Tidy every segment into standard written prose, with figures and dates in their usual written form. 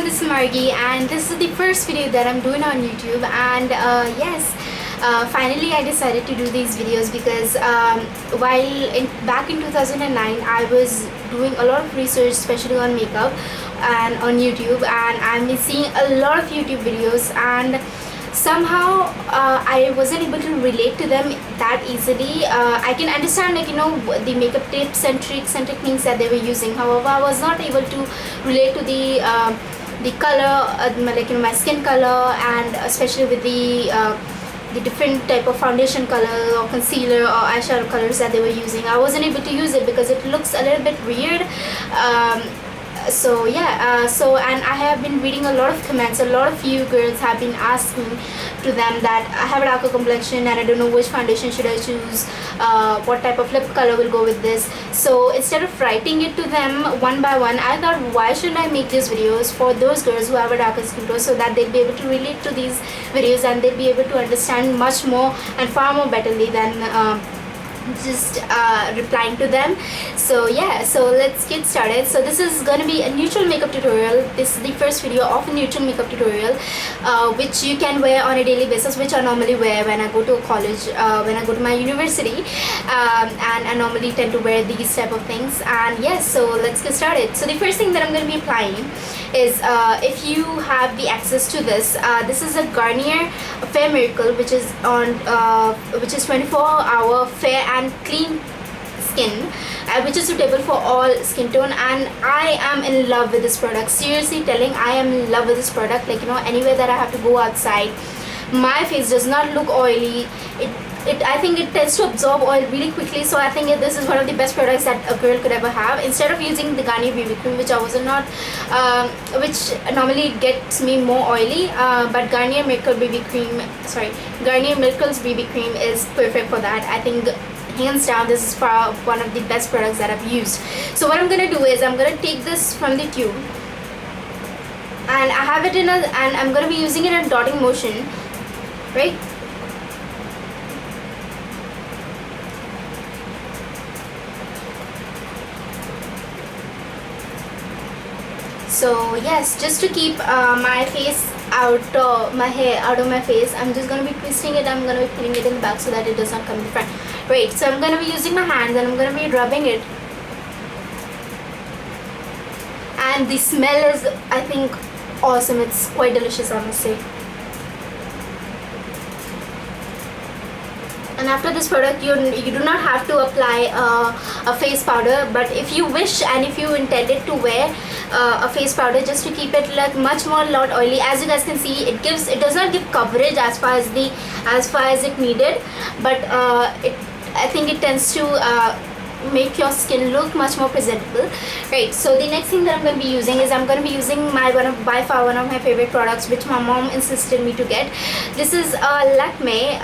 everyone, this is Margee and this is the first video that I'm doing on YouTube. And finally I decided to do these videos because back in 2009 I was doing a lot of research, especially on makeup and on YouTube, and I've been seeing a lot of YouTube videos, and somehow I wasn't able to relate to them that easily. I can understand, the makeup tips and tricks and techniques that they were using. However, I was not able to relate to the color, my skin color, and especially with the different type of foundation color or concealer or eyeshadow colors that they were using. I wasn't able to use it because it looks a little bit weird. And I have been reading a lot of comments. A lot of you girls have been asking to them that I have a darker complexion and I don't know which foundation should I choose, what type of lip color will go with this. So instead of writing it to them one by one, I thought, why shouldn't I make these videos for those girls who have a darker skin tone, so that they'll be able to relate to these videos and they'll be able to understand much more and far more betterly than just replying to them. So let's get started. So this is going to be a neutral makeup tutorial. This is the first video of a neutral makeup tutorial, which you can wear on a daily basis, which I normally wear when I go to college, when I go to my university, and I normally tend to wear these type of things. And yes, so let's get started. So the first thing that I'm going to be applying is, if you have the access to this, this is a Garnier Fair Miracle, which is 24-hour fair and clean skin, which is suitable for all skin tone. And I am in love with this product. Seriously telling, I am in love with this product. Anywhere that I have to go outside, my face does not look oily. I think it tends to absorb oil really quickly. So I think this is one of the best products that a girl could ever have. Instead of using the Garnier BB cream, which which normally gets me more oily, but Garnier Miracle's BB cream is perfect for that. I think hands down this is one of the best products that I've used. So what I'm gonna do is I'm gonna take this from the tube, and I have it and I'm gonna be using it in a dotting motion, right? So yes, just to keep my face my hair out of my face, I'm just going to be twisting it. I'm going to be putting it in the back so that it does not come in front. Right, so I'm going to be using my hands and I'm going to be rubbing it. And the smell is, I think, awesome. It's quite delicious, I must say. And after this product, you do not have to apply a face powder, but if you wish and if you intended to wear a face powder just to keep it much more lot oily, as you guys can see, it does not give coverage as far as it needed, but I think it tends to make your skin look much more presentable. Right, so the next thing that I'm going to be using is I'm going to be using by far one of my favorite products, which my mom insisted me to get. This is Lakme.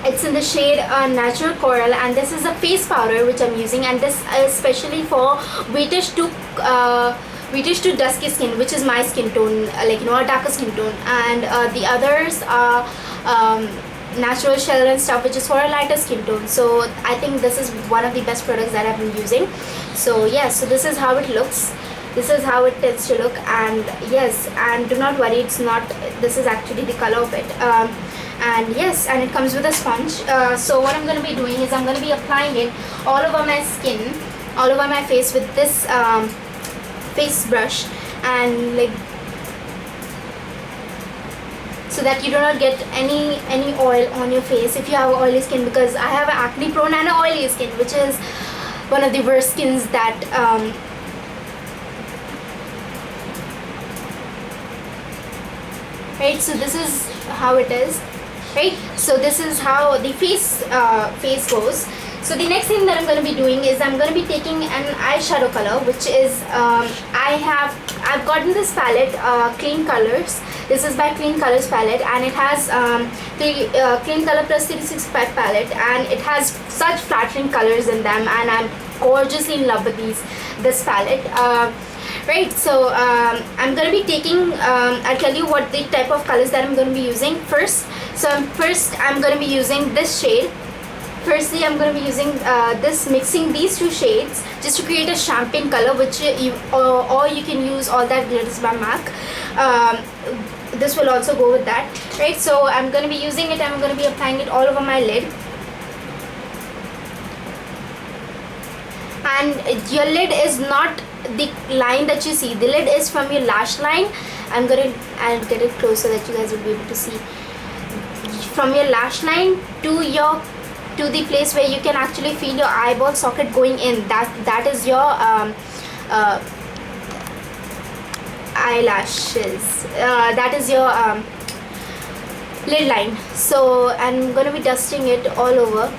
It's in the shade Natural Coral, and this is a face powder which I'm using, and this is especially for whitish to dusky skin, which is my skin tone, a darker skin tone, and the others are natural shell and stuff, which is for a lighter skin tone. So I think this is one of the best products that I've been using. So yeah, so this is how it looks. This is how it tends to look, and yes, and do not worry, it's not, this is actually the color of it. And yes, and it comes with a sponge. So what I'm going to be doing is I'm going to be applying it all over my skin, all over my face with this face brush, and so that you do not get any oil on your face if you have oily skin, because I have acne prone and oily skin, which is one of the worst skins that right, so this is how it is. Right, so this is how the face goes. So the next thing that I'm going to be doing is I'm going to be taking an eyeshadow color, which is I've gotten this palette, Clean Colors. This is by Clean Colors palette, and it has the Clean Color Plus 365 palette, and it has such flattering colors in them, and I'm gorgeously in love with this palette. Right, so I'm going to be taking, I'll tell you what the type of colors that I'm going to be using first. So first I'm going to be using this shade, firstly I'm going to be using mixing these two shades just to create a champagne color, which or you can use All That Glitters by MAC. This will also go with that, right? So I'm going to be using it, I'm going to be applying it all over my lid. And your lid is not the line that you see, the lid is from your lash line. I'll get it close so that you guys will be able to see. From your lash line to the place where you can actually feel your eyeball socket going in, that is your eyelashes, that is your lid line. So I'm going to be dusting it all over.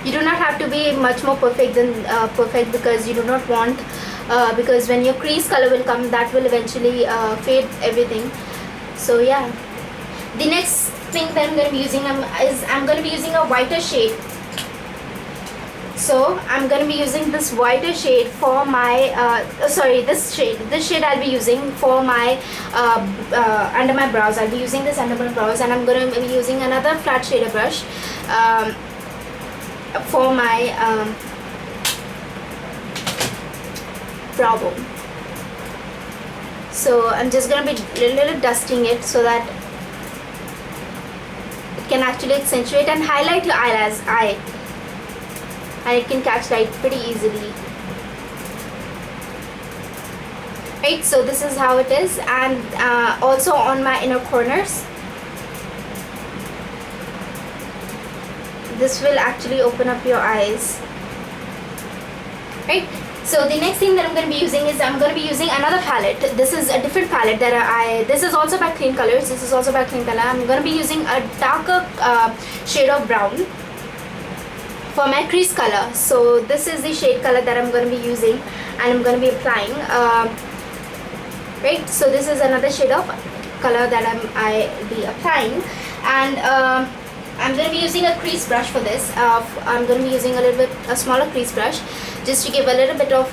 You do not have to be much more perfect than perfect, because you do not want because when your crease color will come, that will eventually fade everything. So yeah, the next thing that I'm going to be using is I'm going to be using a whiter shade. So I'm going to be using this whiter shade for my this shade I'll be using for my under my brows. I'll be using this under my brows, and I'm going to be using another flat shader brush for my brow bone. So I'm just going to be little dusting it so that it can actually accentuate and highlight your eye, and it can catch light pretty easily. Right, so this is how it is. And also on my inner corners, this will actually open up your eyes. Right, so the next thing that I'm going to be using is I'm going to be using another palette. This is a different palette that this is also by Clean Colors. This is also by Clean Color. I'm going to be using a darker shade of brown for my crease color. So this is the shade color that I'm going to be using, and I'm going to be applying. Right, so this is another shade of color that I'll be applying, and I'm going to be using a crease brush for this. I'm going to be using a smaller crease brush just to give a little bit of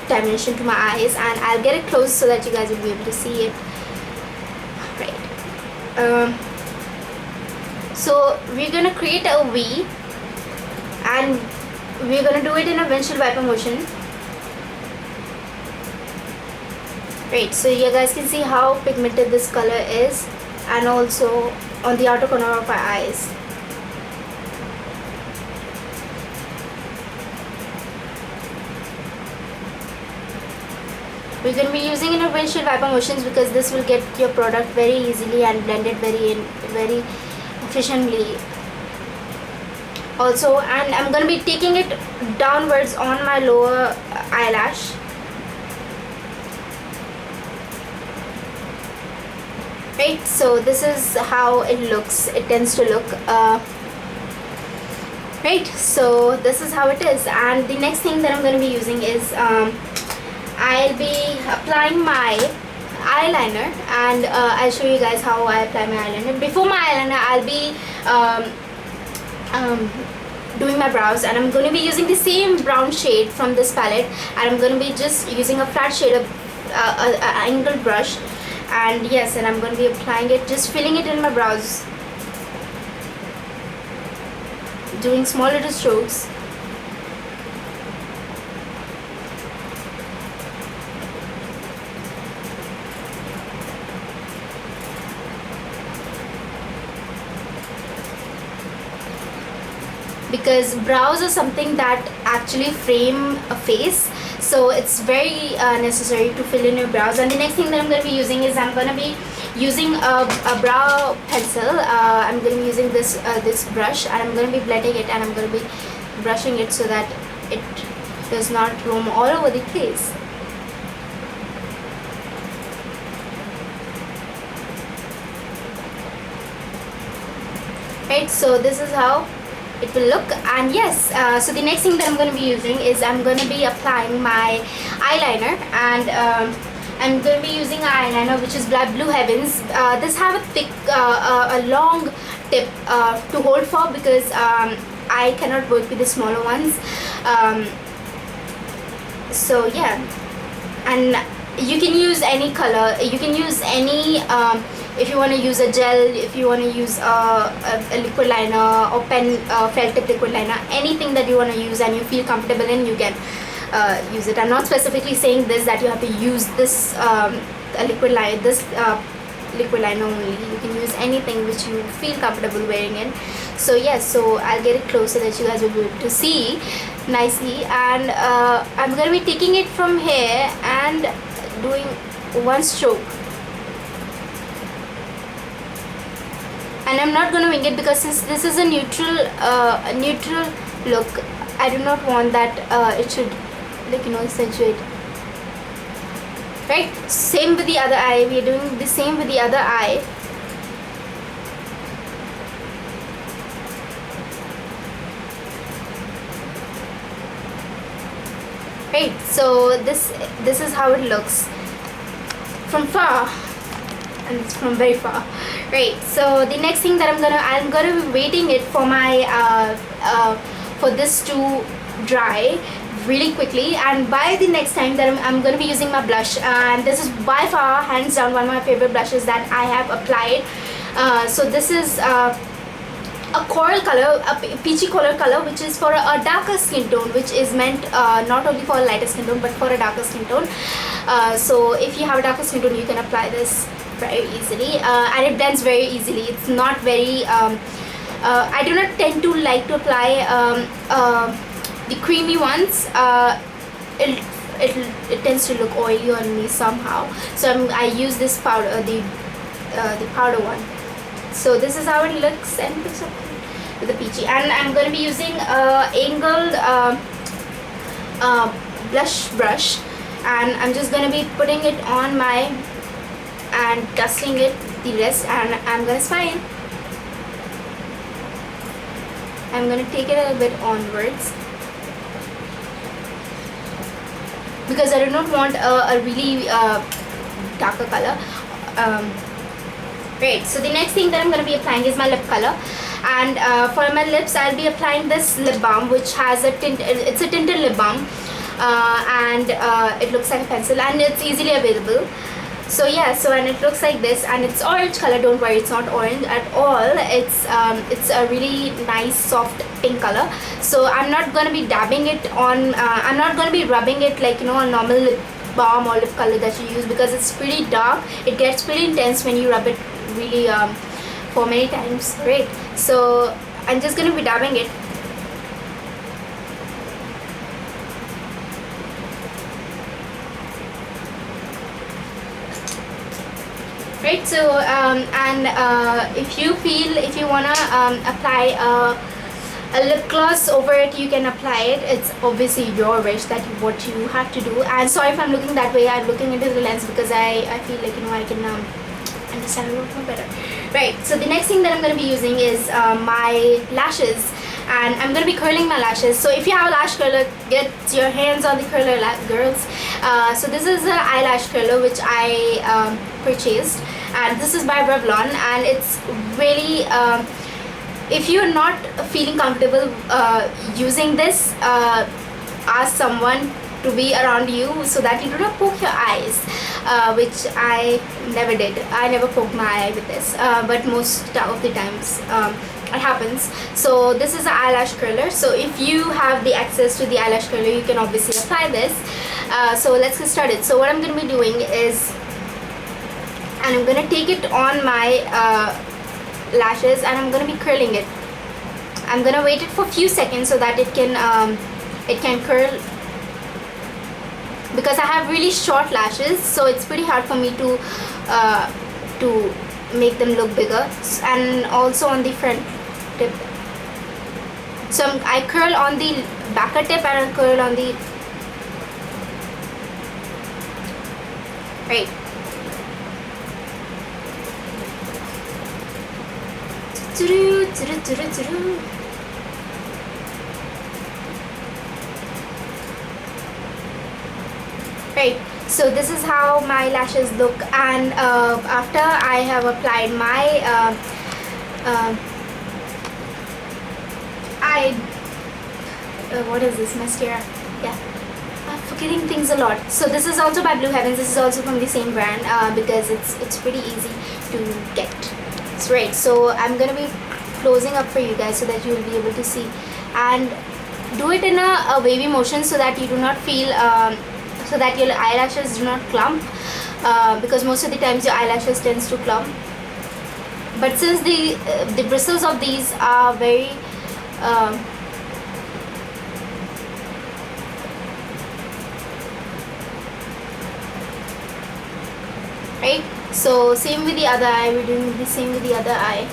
dimension to my eyes, and I'll get it close so that you guys will be able to see it. Right. So we're going to create a V, and we're going to do it in a windshield wiper motion. Right, so you guys can see how pigmented this color is, and also on the outer corner of our eyes. We're going to be using in a windshield wiper motions because this will get your product very easily and blended very efficiently. Also, and I'm going to be taking it downwards on my lower eyelash. Right, so this is how it looks. It tends to look. Right, so this is how it is. And the next thing that I'm going to be using is I'll be applying my eyeliner, and I'll show you guys how I apply my eyeliner. Before my eyeliner, I'll be doing my brows, and I'm going to be using the same brown shade from this palette, and I'm going to be just using a flat shade of angled brush. And yes, and I'm going to be applying it, just filling it in my brows, doing small little strokes. Because brows are something that actually frame a face, so it's very necessary to fill in your brows. And the next thing that I'm going to be using is I'm going to be using a brow pencil. I'm going to be using this brush, and I'm going to be blending it, and I'm going to be brushing it so that it does not roam all over the place. Right, so this is how it will look. And yes, so the next thing that I'm going to be using is I'm going to be applying my eyeliner, and I'm going to be using an eyeliner which is Blue Heavens. This have a thick a long tip to hold for, because I cannot work with the smaller ones. So yeah, and you can use any color, you can use any if you want to use a gel, if you want to use a liquid liner or pen felt tip liquid liner, anything that you want to use and you feel comfortable in, you can use it. I'm not specifically saying this that you have to use this liquid liner only. You can use anything which you feel comfortable wearing in. So yes, so I'll get it close so that you guys will be able to see nicely. And I'm going to be taking it from here and doing one stroke, and I'm not going to wing it because since this is a neutral look, I do not want that it should, like, you know, accentuate. Right, same with the other eye. We are doing the same with the other eye. Right, so this is how it looks from far, and it's from very far. Right, so the next thing that I'm gonna be waiting it for my for this to dry really quickly, and by the next time that I'm going to be using my blush, and this is by far hands down one of my favorite blushes that I have applied. So this is a coral color, a peachy coral color, which is for a darker skin tone, which is meant not only for a lighter skin tone but for a darker skin tone. So if you have a darker skin tone, you can apply this very easily, and it blends very easily. It's not very I do not tend to like to apply the creamy ones. It tends to look oily on me somehow, so I use this powder, the powder one. So this is how it looks, and it's with the peachy. And I'm going to be using angled blush brush, and I'm just going to be putting it on my and dusting it the rest, and I'm going to smile. I'm going to take it a little bit onwards, because I do not want a really darker color. Great. So the next thing that I'm going to be applying is my lip color, and for my lips I'll be applying this lip balm, which has a tint. It's a tinted lip balm, and it looks like a pencil, and it's easily available. So yeah, so and it looks like this, and it's orange color. Don't worry, it's not orange at all. It's a really nice soft pink color. So I'm not going to be dabbing it on, I'm not going to be rubbing it like, you know, a normal lip balm or lip color that you use, because it's pretty dark. It gets pretty intense when you rub it really for many times. Right, so I'm just going to be dabbing it. Right, so if you wanna apply a lip gloss over it, you can apply it. It's obviously your wish, that what you have to do. And sorry if I'm looking that way, I'm looking into the lens because I feel like, you know, I can understand a little more better. Right, so the next thing that I'm going to be using is my lashes, and I'm going to be curling my lashes. So if you have a lash curler, get your hands on the curler, girls. So this is an eyelash curler which I purchased, and this is by Revlon, and it's really if you're not feeling comfortable using this, ask someone to be around you so that you do not poke your eyes, which I never did. I never poked my eye with this, but most of the times it happens. So this is an eyelash curler. So if you have the access to the eyelash curler, you can obviously apply this. So let's get started. So what I'm going to be doing is, and I'm going to take it on my lashes, and I'm going to be curling it. I'm going to wait it for a few seconds so that it can curl, because I have really short lashes, so it's pretty hard for me to make them look bigger, and also on the front tip. So I curl on the backer tip and I curl on the right. Right, so this is how my lashes look, and after I have applied my what is this, mascara? Yeah, I'm forgetting things a lot. So this is also by Blue Heavens. This is also from the same brand, because it's pretty easy to get. Right, so I'm gonna be closing up for you guys so that you will be able to see, and do it in a wavy motion so that you do not feel so that your eyelashes do not clump, because most of the times your eyelashes tends to clump. But since the bristles of these are very right, so same with the other eye, we're doing the same with the other eye.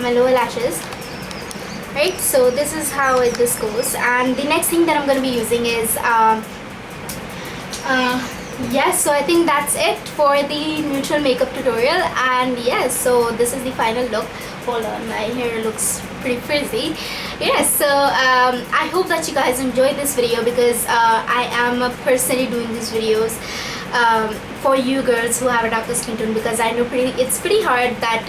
My lower lashes. Right, so this is how this goes, and the next thing that I'm going to be using is yes, so I think that's it for the neutral makeup tutorial. And yes, so this is the final look. Hold on, my hair looks pretty frizzy. Yes, so I hope that you guys enjoyed this video, because I am personally doing these videos for you girls who have a darker skin tone, because I know it's pretty hard that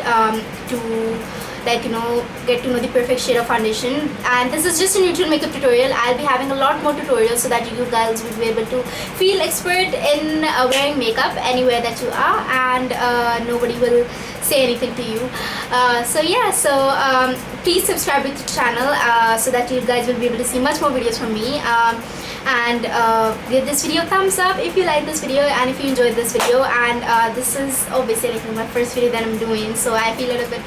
to, like, you know, get to know the perfect shade of foundation. And this is just a neutral makeup tutorial. I'll be having a lot more tutorials so that you guys will be able to feel expert in wearing makeup anywhere that you are, and nobody will say anything to you. So yeah, so please subscribe to the channel so that you guys will be able to see much more videos from me. And give this video a thumbs up if you like this video and if you enjoyed this video. And this is obviously like my first video that I'm doing, so I feel a little bit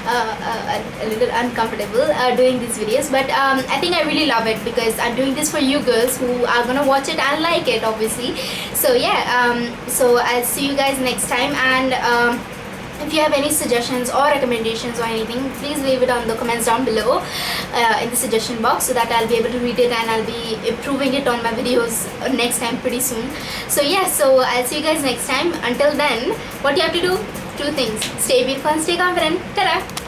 a little uncomfortable doing these videos, but I think I really love it, because I'm doing this for you girls who are gonna watch it and like it, obviously. So yeah, so I'll see you guys next time. And if you have any suggestions or recommendations or anything, please leave it on the comments down below in the suggestion box, so that I'll be able to read it and I'll be improving it on my videos next time pretty soon. So yeah, so I'll see you guys next time. Until then, what you have to do? Two things: stay beautiful and stay confident. Ta-da!